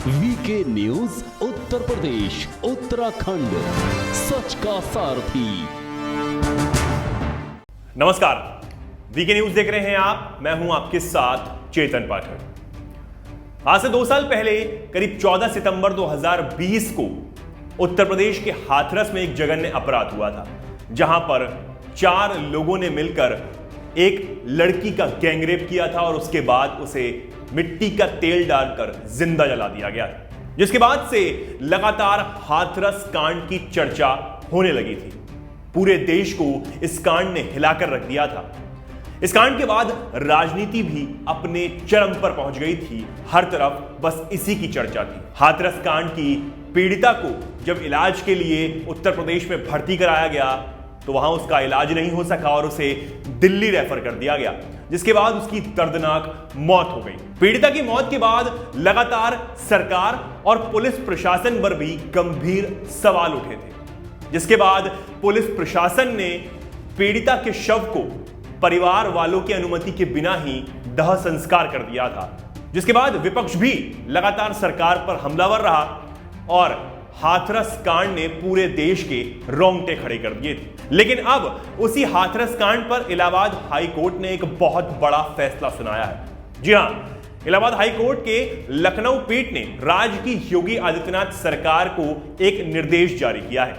VK news Uttar Pradesh Uttarakhand, सच का सारथी। नमस्कार, VK news देख रहे हैं आप। मैं हूं आपके साथ चेतन पाठक। आज से 2 साल पहले करीब 14 सितंबर 2020 को उत्तर प्रदेश के हाथरस में एक जघन्य अपराध हुआ था, जहां पर 4 लोगों ने मिलकर एक लड़की का गैंगरेप किया था और उसके बाद उसे मिट्टी का तेल डालकर जिंदा जला दिया गया, जिसके बाद से लगातार हाथरस कांड की चर्चा होने लगी थी। पूरे देश को इस कांड ने हिलाकर रख दिया था। इस कांड के बाद राजनीति भी अपने चरम पर पहुंच गई थी। हर तरफ बस इसी की चर्चा थी। हाथरस कांड की पीड़िता को जब इलाज के लिए उत्तर प्रदेश में भर्ती कराया गया तो वहां उसका इलाज नहीं हो सका और उसे दिल्ली रेफर कर दिया गया, जिसके बाद उसकी दर्दनाक मौत हो गई। पीड़िता की मौत के बाद लगातार सरकार और पुलिस प्रशासन पर भी गंभीर सवाल उठे थे, जिसके बाद पुलिस प्रशासन ने पीड़िता के शव को परिवार वालों की अनुमति के बिना ही दाह संस्कार कर दिया था, जिसके बाद विपक्ष भी लगातार सरकार पर हमलावर रहा और हाथरस कांड ने पूरे देश के रोंगटे खड़े कर दिए थे। लेकिन अब उसी हाथरस कांड पर इलाहाबाद हाई कोर्ट ने एक बहुत बड़ा फैसला सुनाया है। जी हां, इलाहाबाद हाई कोर्ट के लखनऊ पीठ ने राज्य की योगी आदित्यनाथ सरकार को एक निर्देश जारी किया है।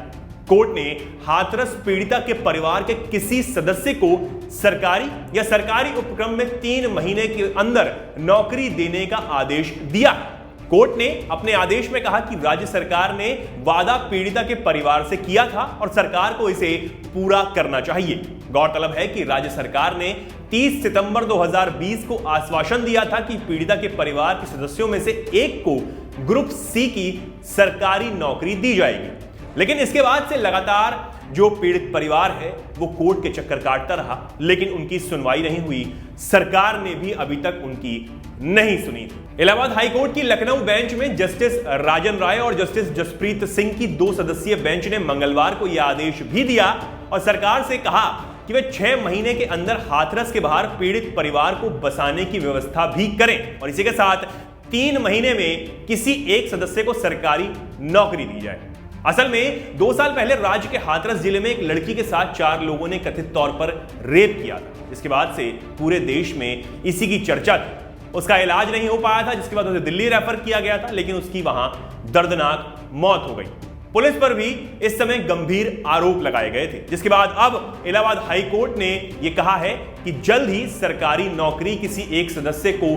कोर्ट ने हाथरस पीड़िता के परिवार के किसी सदस्य को सरकारी या सरकारी उपक्रम में 3 महीने के अंदर नौकरी देने का आदेश दिया है। कोर्ट ने अपने आदेश में कहा कि राज्य सरकार ने वादा पीड़िता के परिवार से किया था और सरकार को इसे पूरा करना चाहिए। गौरतलब है कि राज्य सरकार ने 30 सितंबर 2020 को आश्वासन दिया था कि पीड़िता के परिवार के सदस्यों में से एक को ग्रुप सी की सरकारी नौकरी दी जाएगी। लेकिन इसके बाद से लगातार जो पीड़ित परिवार है वो कोर्ट के चक्कर काटता रहा, लेकिन उनकी सुनवाई नहीं हुई। सरकार ने भी अभी तक उनकी नहीं सुनी। इलाहाबाद हाई कोर्ट की लखनऊ बेंच में जस्टिस राजन राय और जस्टिस जसप्रीत सिंह की 2 सदस्यीय बेंच ने मंगलवार को यह आदेश भी दिया और सरकार से कहा कि वे 6 महीने के अंदर हाथरस के बाहर पीड़ित परिवार को बसाने की व्यवस्था भी करें और इसी के साथ 3 महीने में किसी एक सदस्य को सरकारी नौकरी दी जाए। असल में 2 साल पहले राज्य के हाथरस जिले में एक लड़की के साथ 4 लोगों ने कथित तौर पर रेप किया था। इसके बाद से पूरे देश में इसी की चर्चा थी। उसका इलाज नहीं हो पाया था, जिसके बाद उसे दिल्ली रेफर किया गया था, लेकिन उसकी वहां दर्दनाक मौत हो गई। पुलिस पर भी इस समय गंभीर आरोप लगाए गए थे, जिसके बाद अब इलाहाबाद हाई कोर्ट ने यह कहा है कि जल्द ही सरकारी नौकरी किसी एक सदस्य को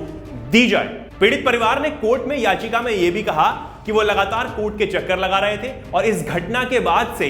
दी जाए। पीड़ित परिवार ने कोर्ट में याचिका में यह भी कहा कि वो लगातार कोर्ट के चक्कर लगा रहे थे और इस घटना के बाद से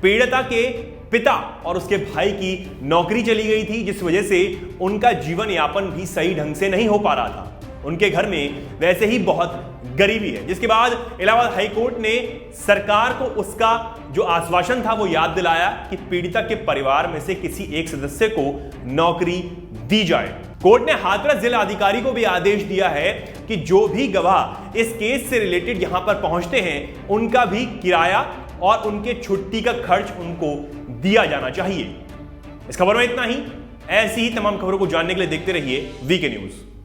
पीड़िता के पिता और उसके भाई की नौकरी चली गई थी, जिस वजह से उनका जीवन यापन भी सही ढंग से नहीं हो पा रहा था। उनके घर में वैसे ही बहुत गरीबी है, जिसके बाद इलाहाबाद हाई कोर्ट ने सरकार को उसका जो आश्वासन था वो याद दिलाया कि पीड़िता के परिवार में से किसी एक सदस्य को नौकरी दी जाए। कोर्ट ने हाथरस जिला अधिकारी को भी आदेश दिया है कि जो भी गवाह इस केस से रिलेटेड यहां पर पहुंचते हैं उनका भी किराया और उनके छुट्टी का खर्च उनको दिया जाना चाहिए। इस खबर में इतना ही। ऐसी ही तमाम खबरों को जानने के लिए देखते रहिए वीके न्यूज।